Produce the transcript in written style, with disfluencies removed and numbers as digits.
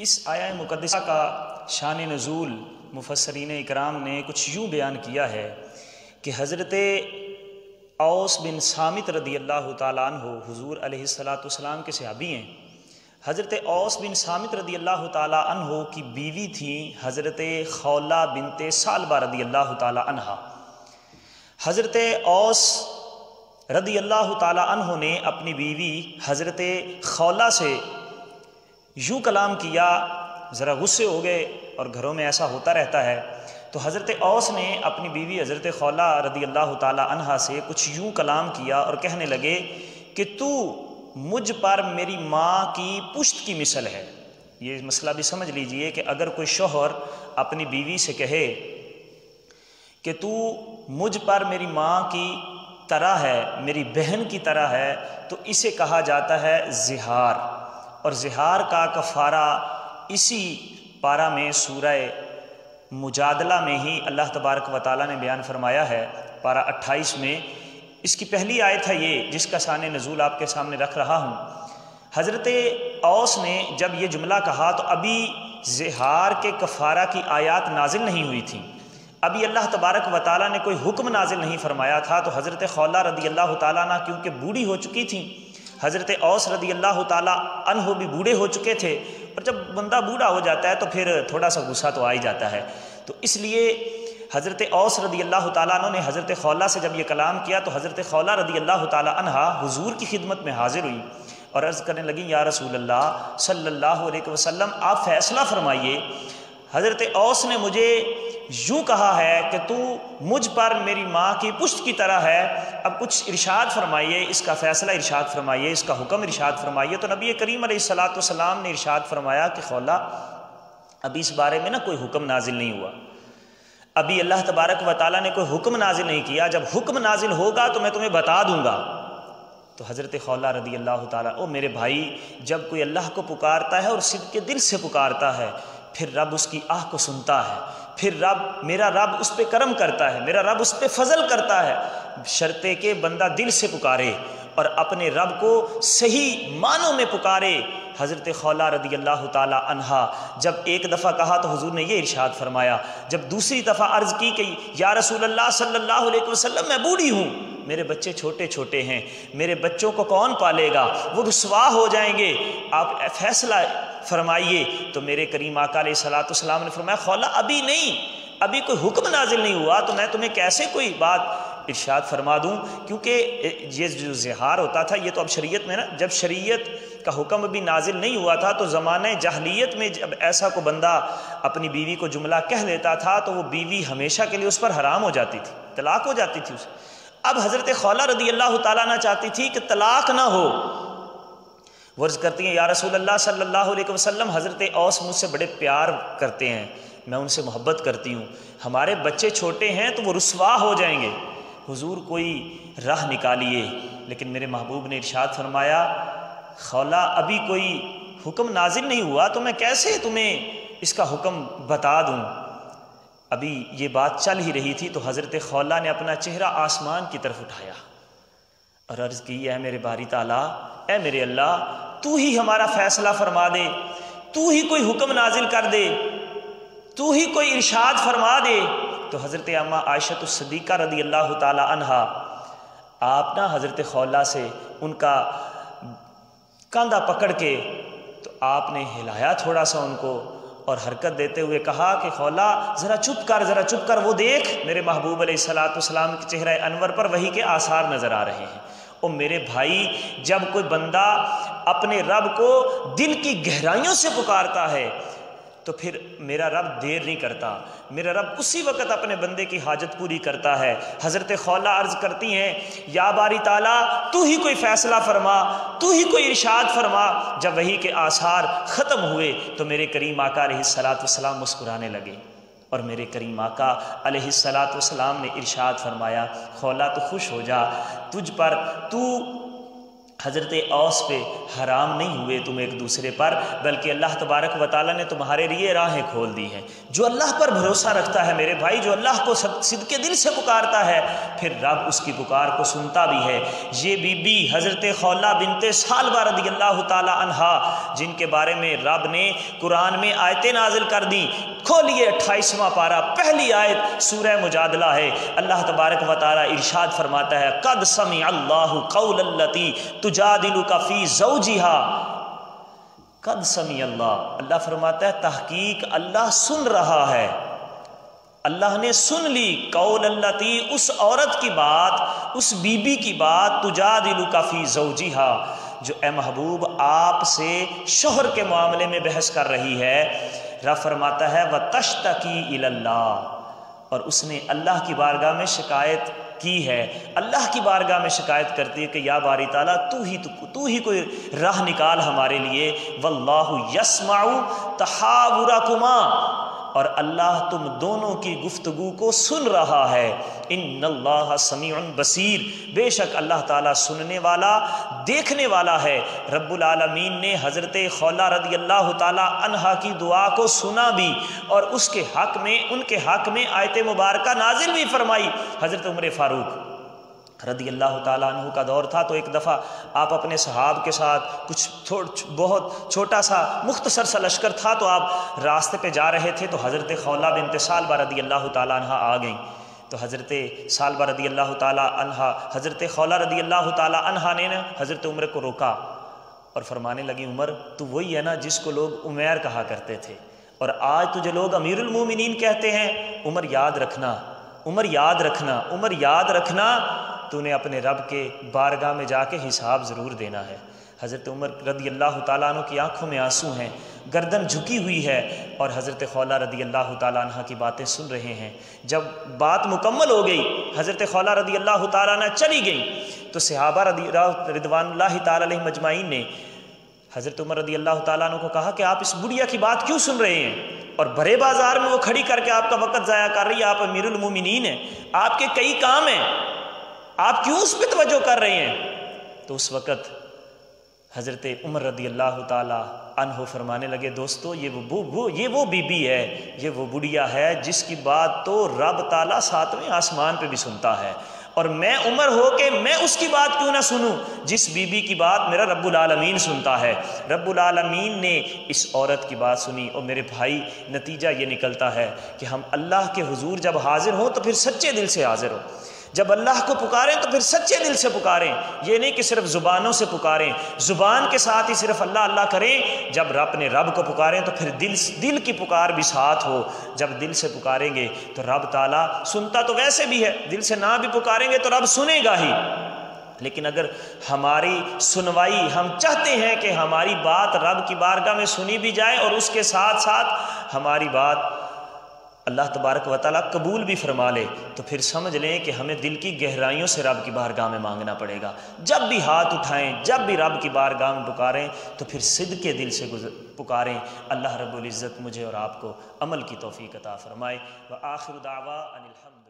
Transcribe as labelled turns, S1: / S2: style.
S1: اس آیہ مقدسہ کا شان نزول مفسرین اکرام نے کچھ یوں بیان کیا ہے کہ حضرت اوس بن صامت رضی اللہ تعالیٰ عنہ حضور علیہ السلام کے صحابی ہیں۔ حضرت اوس بن صامت رضی اللہ تعالیٰ عنہ کی بیوی تھیں حضرت خولہ بنت ثعلبہ رضی اللہ تعالیٰ عنہ۔ حضرت اوس رضی اللہ تعالیٰ عنہ نے اپنی بیوی حضرت خولہ سے یوں کلام کیا، ذرا غصے ہو گئے، اور گھروں میں ایسا ہوتا رہتا ہے۔ تو حضرت اوس نے اپنی بیوی حضرت خولہ رضی اللہ تعالیٰ عنہ سے کچھ یوں کلام کیا اور کہنے لگے کہ تو مجھ پر میری ماں کی پشت کی مثل ہے۔ یہ مسئلہ بھی سمجھ لیجئے کہ اگر کوئی شوہر اپنی بیوی سے کہے کہ تو مجھ پر میری ماں کی طرح ہے، میری بہن کی طرح ہے، تو اسے کہا جاتا ہے زہار، اور زہار کا کفارہ اسی پارہ میں سورہ مجادلہ میں ہی اللہ تبارک و تعالیٰ نے بیان فرمایا ہے، پارہ 28 میں۔ اس کی پہلی آیت ہے یہ جس کا شان نزول آپ کے سامنے رکھ رہا ہوں۔ حضرت اوس نے جب یہ جملہ کہا تو ابھی زہار کے کفارہ کی آیات نازل نہیں ہوئی تھیں، ابھی اللہ تبارک و تعالیٰ نے کوئی حکم نازل نہیں فرمایا تھا۔ تو حضرت خولہ رضی اللہ تعالیٰ عنہ کیونکہ بوڑھی ہو چکی تھیں، حضرت اوس رضی اللہ تعالیٰ عنہ بھی بوڑھے ہو چکے تھے، اور جب بندہ بوڑھا ہو جاتا ہے تو پھر تھوڑا سا غصہ تو آ ہی جاتا ہے۔ تو اس لیے حضرت اوس رضی اللہ تعالیٰ عنہ نے حضرت خولہ سے جب یہ کلام کیا تو حضرت خولہ رضی اللہ تعالیٰ عنہ حضور کی خدمت میں حاضر ہوئی اور عرض کرنے لگی، یا رسول اللہ صلی اللہ علیہ وسلم آپ فیصلہ فرمائیے، حضرت اوس نے مجھے یوں کہا ہے کہ تو مجھ پر میری ماں کی پشت کی طرح ہے، اب کچھ ارشاد فرمائیے، اس کا فیصلہ ارشاد فرمائیے، اس کا حکم ارشاد فرمائیے۔ تو نبی کریم علیہ السلام نے ارشاد فرمایا کہ خولہ ابھی اس بارے میں کوئی حکم نازل نہیں ہوا، ابھی اللہ تبارک و تعالیٰ نے کوئی حکم نازل نہیں کیا، جب حکم نازل ہوگا تو میں تمہیں بتا دوں گا۔ تو حضرت خولہ رضی اللہ تعالیٰ، او میرے بھائی، جب کوئی اللہ کو پکارتا ہے اور صدق کے دل سے پکارتا ہے، پھر رب اس کی آہ کو سنتا ہے، پھر میرا رب اس پہ کرم کرتا ہے، میرا رب اس پہ فضل کرتا ہے، شرطے کہ بندہ دل سے پکارے اور اپنے رب کو صحیح معنوں میں پکارے۔ حضرت خولہ رضی اللہ تعالی عنہا جب ایک دفعہ کہا تو حضور نے یہ ارشاد فرمایا، جب دوسری دفعہ عرض کی کہ یا رسول اللہ صلی اللہ علیہ وسلم میں بوڑھی ہوں، میرے بچے چھوٹے چھوٹے ہیں، میرے بچوں کو کون پالے گا، وہ رسوا ہو جائیں گے، آپ فیصلہ فرمائیے۔ تو میرے کریم آقا علیہ الصلوۃ والسلام نے فرمایا، خولہ ابھی نہیں، ابھی کوئی حکم نازل نہیں ہوا تو میں تمہیں کیسے کوئی بات ارشاد فرما دوں، کیونکہ یہ جو زہار ہوتا تھا یہ تو اب شریعت میں جب شریعت کا حکم بھی نازل نہیں ہوا تھا تو زمانہ جاہلیت میں جب ایسا کو بندہ اپنی بیوی کو جملہ کہہ لیتا تھا تو وہ بیوی ہمیشہ کے لیے اس پر حرام ہو جاتی تھی، طلاق ہو جاتی تھی اسے۔ اب حضرت خولہ رضی اللہ تعالیٰ عنہ چاہتی تھی کہ طلاق نہ ہو، وہ عرض کرتی ہیں، یا رسول اللہ صلی اللہ علیہ وسلم حضرت اوس مجھ سے بڑے پیار کرتے ہیں، میں ان سے محبت کرتی ہوں، ہمارے بچے چھوٹے ہیں تو وہ رسوا ہو جائیں گے، حضور کوئی راہ نکالیے۔ لیکن میرے محبوب نے ارشاد فرمایا، خولہ ابھی کوئی حکم نازل نہیں ہوا تو میں کیسے تمہیں اس کا حکم بتا دوں۔ ابھی یہ بات چل ہی رہی تھی تو حضرت خولہ نے اپنا چہرہ آسمان کی طرف اٹھایا اور عرض کی، اے میرے باری تعالیٰ، اے میرے اللہ، تو ہی ہمارا فیصلہ فرما دے، تو ہی کوئی حکم نازل کر دے، تو ہی کوئی ارشاد فرما دے۔ تو حضرت اماں عائشہ الصدیقہ رضی اللہ تعالی عنہا آپ حضرت خولہ سے ان کا کاندھا پکڑ کے تو آپ نے ہلایا تھوڑا سا ان کو اور حرکت دیتے ہوئے کہا کہ خولہ ذرا چپ کر، وہ دیکھ میرے محبوب علیہ السلام کے چہرہ انور پر وحی کے آثار نظر آ رہے ہیں۔ او میرے بھائی، جب کوئی بندہ اپنے رب کو دل کی گہرائیوں سے پکارتا ہے تو پھر میرا رب دیر نہیں کرتا، میرا رب اسی وقت اپنے بندے کی حاجت پوری کرتا ہے۔ حضرت خولہ عرض کرتی ہیں، یا باری تعالیٰ، تو ہی کوئی فیصلہ فرما، تو ہی کوئی ارشاد فرما۔ جب وحی کے آثار ختم ہوئے تو میرے کریم آقا علیہ السلام مسکرانے لگے اور میرے کریم آقا علیہ السلام نے ارشاد فرمایا، خولہ تو خوش ہو جا، تجھ پر تو حضرت اوس پہ حرام نہیں ہوئے تم ایک دوسرے پر، بلکہ اللہ تبارک و تعالیٰ نے تمہارے لیے راہیں کھول دی ہیں۔ جو اللہ پر بھروسہ رکھتا ہے میرے بھائی، جو اللہ کو صدقے دل سے پکارتا ہے، پھر رب اس کی پکار کو سنتا بھی ہے۔ یہ بی بی حضرت خولہ بنت ثعلبہ رضی اللہ تعالی عنہا، جن کے بارے میں رب نے قرآن میں آیتیں نازل کر دی، کھولیے 28واں پارہ، پہلی آیت سورہ مجادلہ ہے۔ اللہ تبارک و تعالیٰ ارشاد فرماتا ہے قد سمع اللہ قول التی تجادلک فی زوجہا، قد سمع اللہ فرماتا ہے تحقیق اللہ سن رہا ہے، اللہ نے سن لی قول التی، اس عورت کی بات، اس بی بی کی بات، تجادلک فی زوجہا، جو اے محبوب آپ سے شوہر کے معاملے میں بحث کر رہی ہے۔ رب فرماتا ہے وَتَشْتَكِي إِلَى اللَّهِ، اور اس نے اللہ کی بارگاہ میں شکایت کی ہے، اللہ کی بارگاہ میں شکایت کرتی ہے کہ یا باری تعالیٰ تو ہی کوئی راہ نکال ہمارے لیے۔ وَاللَّهُ يَسْمَعُ تَحَاوُرَكُمَا، اور اللہ تم دونوں کی گفتگو کو سن رہا ہے۔ ان اللہ سمیع بصیر، بے شک اللہ تعالیٰ سننے والا، دیکھنے والا ہے۔ رب العالمین نے حضرت خولہ رضی اللہ تعالیٰ عنہا کی دعا کو سنا بھی، اور اس کے حق میں، ان کے حق میں آیت مبارکہ نازل بھی فرمائی۔ حضرت عمر فاروق رضی اللہ تعالیٰ عنہ کا دور تھا، تو ایک دفعہ آپ اپنے صحاب کے ساتھ کچھ بہت چھوٹا سا مختصر سا لشکر تھا، تو آپ راستے پہ جا رہے تھے، تو حضرت خولہ بنت ثعلبہ رضی اللہ تعالیٰ عنہ آ گئیں۔ تو حضرت ثعلبہ رضی اللہ تعالیٰ عنہ، حضرت خولہ رضی اللہ تعالیٰ عنہ نے حضرت عمر کو روکا اور فرمانے لگی عمر تو وہی ہے نا جس کو لوگ عمیر کہا کرتے تھے، اور آج تجھے لوگ امیر المومنین کہتے ہیں۔ عمر یاد رکھنا، عمر یاد رکھنا، عمر یاد رکھنا، تو نے اپنے رب کے بارگاہ میں جا کے حساب ضرور دینا ہے۔ حضرت عمر رضی اللہ تعالیٰ عنہ کی آنکھوں میں آنسو ہیں، گردن جھکی ہوئی ہے، اور حضرت خولہ رضی اللہ تعالیٰ عنہ کی باتیں سن رہے ہیں۔ جب بات مکمل ہو گئی، حضرت خولہ رضی اللہ تعالیٰ عنہ چلی گئیں، تو صحابہ رضوان اللہ تعالیٰ علیہ مجمعین نے حضرت عمر رضی اللہ تعالیٰ عنہ کو کہا کہ آپ اس بڑھیا کی بات کیوں سن رہے ہیں، اور بھرے بازار میں وہ کھڑی کر کے آپ کا وقت ضائع کر رہی ہے، آپ امیر المومنین ہیں، آپ کے کئی کام ہیں، آپ کیوں اس پہ توجہ کر رہے ہیں؟ تو اس وقت حضرت عمر رضی اللہ تعالیٰ عنہ فرمانے لگے دوستو یہ وہ بی بی ہے، یہ وہ بڑھیا ہے جس کی بات تو رب تعالیٰ ساتویں آسمان پہ بھی سنتا ہے، اور میں عمر ہو کے میں اس کی بات کیوں نہ سنوں جس بی بی کی بات میرا رب العالمین سنتا ہے۔ رب العالمین نے اس عورت کی بات سنی، اور میرے بھائی نتیجہ یہ نکلتا ہے کہ ہم اللہ کے حضور جب حاضر ہوں تو پھر سچے دل سے حاضر ہوں، جب اللہ کو پکاریں تو پھر سچے دل سے پکاریں، یہ نہیں کہ صرف زبانوں سے پکاریں، زبان کے ساتھ ہی صرف اللہ اللہ کریں، جب اپنے رب کو پکاریں تو پھر دل کی پکار بھی ساتھ ہو۔ جب دل سے پکاریں گے تو رب تعالیٰ سنتا تو ویسے بھی ہے، دل سے نہ بھی پکاریں گے تو رب سنے گا ہی، لیکن اگر ہماری سنوائی، ہم چاہتے ہیں کہ ہماری بات رب کی بارگاہ میں سنی بھی جائے، اور اس کے ساتھ ساتھ ہماری بات اللہ تبارک و تعالیٰ قبول بھی فرما لے، تو پھر سمجھ لیں کہ ہمیں دل کی گہرائیوں سے رب کی بارگاہ میں مانگنا پڑے گا۔ جب بھی ہاتھ اٹھائیں، جب بھی رب کی بارگاہ میں پکاریں تو پھر صدق کے دل سے پکاریں۔ اللہ رب العزت مجھے اور آپ کو عمل کی توفیق عطا فرمائے۔ وآخر دعوا ان الحمد